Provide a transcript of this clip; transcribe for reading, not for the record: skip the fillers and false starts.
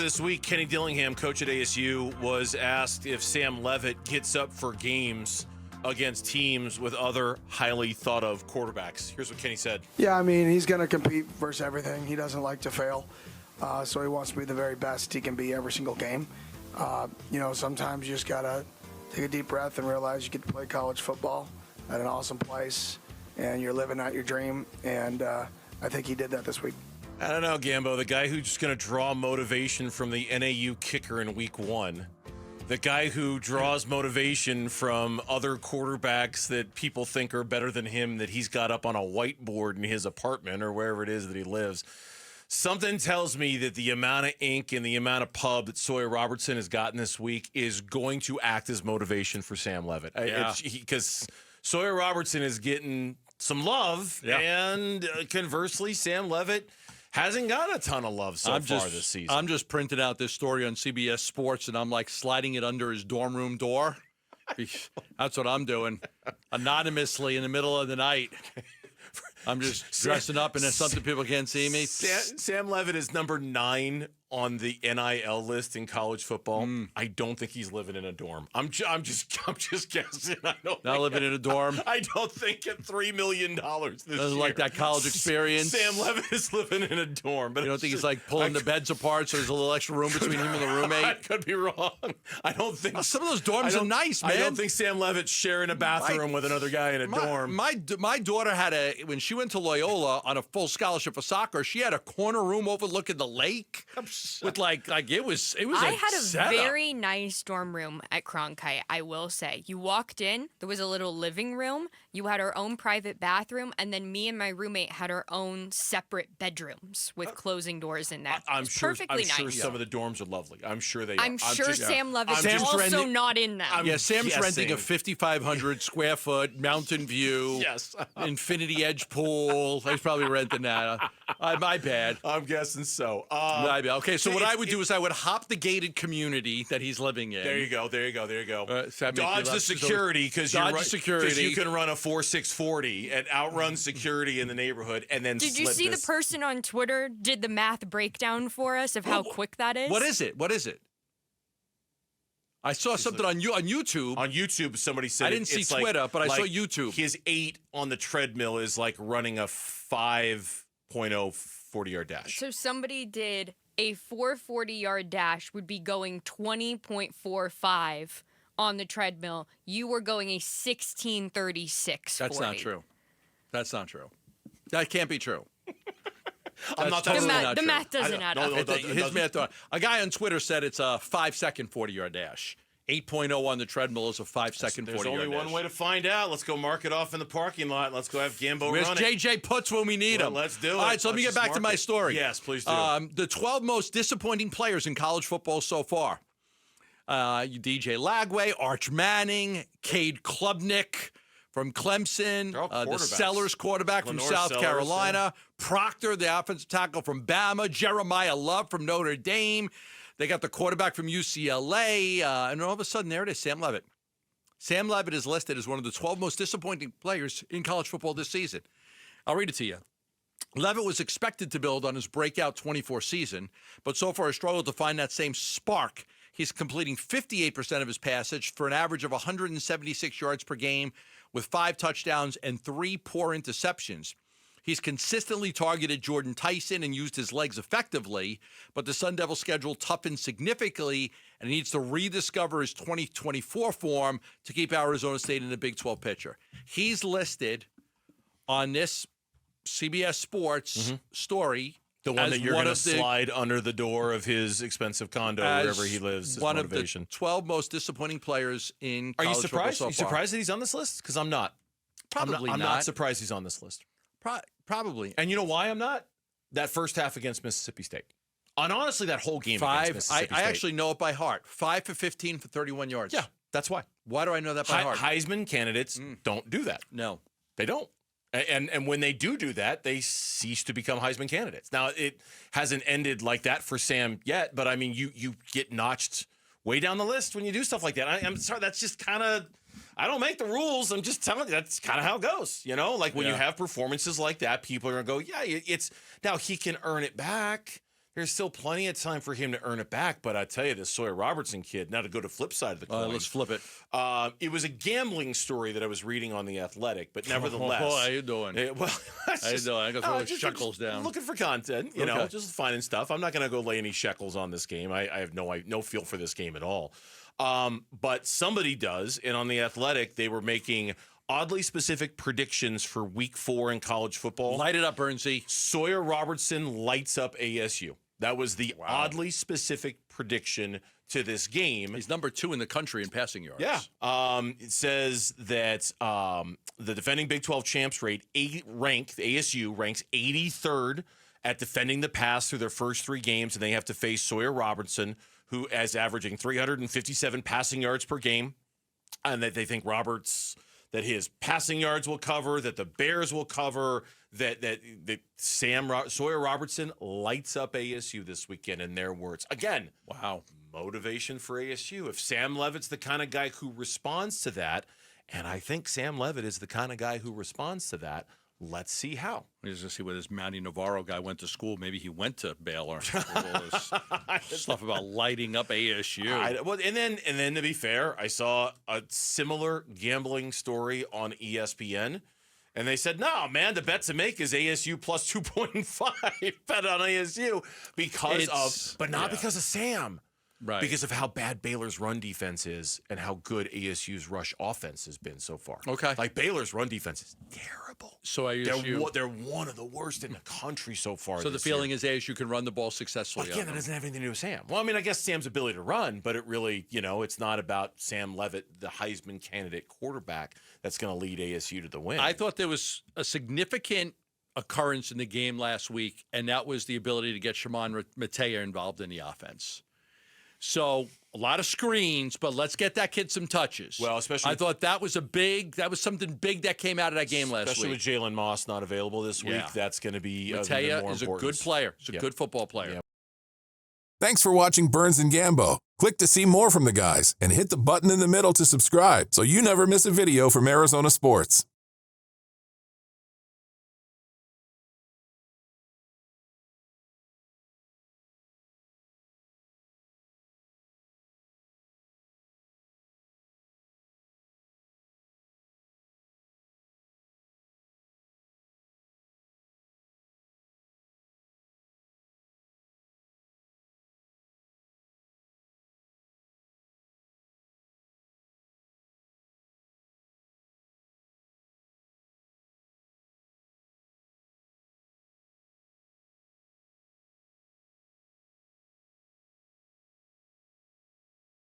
this week, Kenny Dillingham, coach at ASU, was asked if Sam Leavitt gets up for games against teams with other highly thought of quarterbacks. Here's what Kenny said. Yeah, I mean, he's going to compete versus everything. He doesn't like to fail. So he wants to be the very best he can be every single game. Sometimes you just got to take a deep breath and realize you get to play college football at an awesome place, and you're living out your dream. And I think he did that this week. I don't know, Gambo, the guy who's going to draw motivation from the NAU kicker in week 1. The guy who draws motivation from other quarterbacks that people think are better than him that he's got up on a whiteboard in his apartment or wherever it is that he lives. Something tells me that the amount of ink and the amount of pub that Sawyer Robertson has gotten this week is going to act as motivation for Sam Leavitt. Because Sawyer Robertson is getting some love, and conversely, Sam Leavitt hasn't got a ton of love so far this season. I'm just printing out this story on CBS Sports, and I'm like sliding it under his dorm room door. That's what I'm doing, anonymously in the middle of the night. I'm just dressing up, and it's something people can't see me. Sam Leavitt is number 9 on the NIL list in college football. I don't think he's living in a dorm. I'm just guessing. Not living in a dorm. I don't think at $3 million this year. Doesn't like that college experience. Sam Leavitt is living in a dorm, but you don't think he's like pulling the beds apart so there's a little extra room between him and the roommate? I could be wrong. I don't think some of those dorms are nice, man. I don't think Sam Leavitt's sharing a bathroom with another guy in a dorm. My daughter had when she went to Loyola on a full scholarship for soccer, she had a corner room overlooking the lake with like it was. I had a very nice dorm room at Cronkite, I will say. You walked in, there was a little living room, you had our own private bathroom, and then me and my roommate had our own separate bedrooms with closing doors in there. I'm sure some of the dorms are lovely. I'm sure they are. I'm sure Sam Leavitt is also not in them. Sam's renting a 5,500 square foot mountain view, infinity edge pool. He's probably renting that. My bad. I'm guessing so. Okay, so what I would do is I would hop the gated community that he's living in. There you go. Dodge the security because you can run a 4.640 and outrun security in the neighborhood and then Did you see the person on Twitter did the math breakdown for us of how quick that is? What is it? I saw something on YouTube. On YouTube, somebody said I didn't see Twitter, but I saw YouTube. His 8 on the treadmill is like running a 5.0 40-yard dash. So somebody did a 440-yard dash would be going 20.45 on the treadmill. You were going a 16:36. That's not true. That can't be true. I'm not totally not true. The math doesn't add up. His math. A guy on Twitter said it's a 5-second 40-yard dash. 8.0 on the treadmill is a 5-second 40-yard dash. There's only one way to find out. Let's go mark it off in the parking lot. Let's go have Gambo run it. Where's JJ Puts when we need him? Let's do it. All right, so let me get back to my story. Yes, please do. The 12 most disappointing players in college football so far. DJ Lagway, Arch Manning, Cade Klubnik from Clemson, the Sellers quarterback from South Carolina, Proctor, the offensive tackle from Bama, Jeremiah Love from Notre Dame. They got the quarterback from UCLA, and all of a sudden, there it is, Sam Leavitt. Sam Leavitt is listed as one of the 12 most disappointing players in college football this season. I'll read it to you. Leavitt was expected to build on his breakout 24 season, but so far has struggled to find that same spark. He's completing 58% of his passage for an average of 176 yards per game with 5 touchdowns and 3 poor interceptions. He's consistently targeted Jordan Tyson and used his legs effectively, but the Sun Devil schedule toughened significantly, and he needs to rediscover his 2024 form to keep Arizona State in the Big 12 picture. He's listed on this CBS Sports story. The one that you're going to slide under the door of his expensive condo wherever he lives. One of the 12 most disappointing players in college football so far. Are you surprised that he's on this list? Because I'm not. Probably I'm not surprised he's on this list. Probably. And you know why I'm not? That first half against Mississippi State. And honestly, that whole game against Mississippi State. I actually know it by heart. 5 for 15 for 31 yards. Yeah, that's why. Why do I know that by heart? Heisman candidates don't do that. No. They don't. And when they do that, they cease to become Heisman candidates. Now, it hasn't ended like that for Sam yet, but, I mean, you get notched way down the list when you do stuff like that. I'm sorry, that's just kind of – I don't make the rules. I'm just telling you that's kind of how it goes. You know, like when you have performances like that, people are going to go, yeah, it's – now he can earn it back. There's still plenty of time for him to earn it back, but I tell you, this Sawyer Robertson kid, now to go to flip side of the coin. Let's flip it. It was a gambling story that I was reading on The Athletic, but nevertheless. How you doing? How you doing? I got to throw the shekels down. Looking for content, you know, just finding stuff. I'm not going to go lay any shekels on this game. I have no feel for this game at all. But somebody does, and on The Athletic, they were making oddly specific predictions for Week 4 in college football. Light it up, Bernsey. Sawyer Robertson lights up ASU. That was the oddly specific prediction to this game. He's number 2 in the country in passing yards. Yeah. It says that the defending Big 12 champs ASU ranks 83rd at defending the pass through their first 3 games, and they have to face Sawyer Robertson, who is averaging 357 passing yards per game, and that they think that his passing yards will cover, that the Bears will cover, that Sawyer Robertson lights up ASU this weekend, in their words. Again, motivation for ASU. If Sam Leavitt's the kind of guy who responds to that, and I think Sam Leavitt is the kind of guy who responds to that, let's see how. We're just going to see where this Manny Navarro guy went to school. Maybe he went to Baylor. All this stuff about lighting up ASU. And then to be fair, I saw a similar gambling story on ESPN, and they said, no, man, the bet to make is ASU plus 2.5. Bet on ASU because of Sam. Right. Because of how bad Baylor's run defense is and how good ASU's rush offense has been so far. Okay. Like, Baylor's run defense is terrible. So ASU, they're one of the worst in the country so far. So the feeling is ASU can run the ball successfully. Again, that doesn't have anything to do with Sam. Well, I mean, I guess Sam's ability to run, but it really, it's not about Sam Leavitt, the Heisman candidate quarterback, that's going to lead ASU to the win. I thought there was a significant occurrence in the game last week, and that was the ability to get Shimon Matea involved in the offense. So a lot of screens, but let's get that kid some touches. Well, especially I thought that was something big that came out of that game last week. Especially with Jalen Moss not available this week, that's going to be Matea more is a important. good player. He's a good football player. Thanks for watching Burns and Gambo. Click to see more from the guys and hit the button in the middle to subscribe so you never miss a video from Arizona sports.